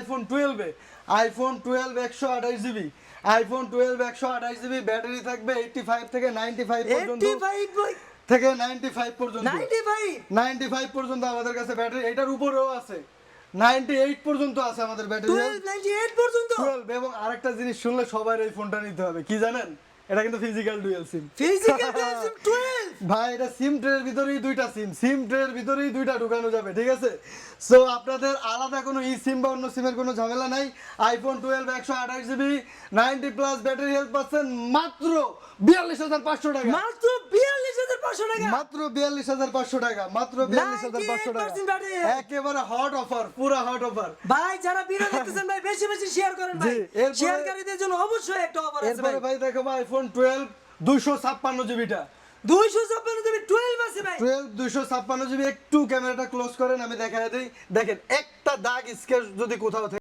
iPhone 12 এ iPhone 12 128 GB iPhone 12 128 GB battery থাকবে 85 থেকে 95 পর্যন্ত 85 ভাই থেকে 95 পর্যন্ত 95 95 পর্যন্ত আমাদের কাছে ব্যাটারি এটার উপরেও আছে 98 পর্যন্ত আছে আমাদের ব্যাটারি 12 98 পর্যন্ত 12 এবং আরেকটা জিনিস শুনলে সবার এই ফোনটা নিতে হবে কি জানেন এটা কিন্তু ফিজিক্যাল ডুয়াল সিম ফিজিক্যাল সিম 12 ভাই এটা সিম ট্রের ভিতরেই দুইটা সিম ট্রের ভিতরেই দুইটা ঢুকানো যাবে ঠিক আছে সো আপনাদের আলাদা কোনো ই সিম বা অন্য সিমের কোনো ঝামেলা নাই iPhone 12 128 GB 90 plus battery health পাচ্ছেন মাত্র 42500 টাকা মাত্র 42500 টাকা মাত্র 42500 টাকা মাত্র 42500 টাকা 98% ব্যাটারি একেবারে হট অফার পুরো হট অফার ভাই যারা ভিডিও দেখতেছেন ভাই বেশি বেশি শেয়ার করেন ভাই জি, এরপরে- শেয়ারকারীদের জন্য অবশ্যই একটা অফার আছে ভাই এরপরে ভাই দেখাবো আইফোন 12 256 জিবিটা 256 জিবি 12 আছে ভাই 12 256 জিবি একটু ক্যামেরাটা ক্লোজ করেন আমি দেখাই দিই দেখেন একটা দাগ স্কেচ যদি কোথাও থেকে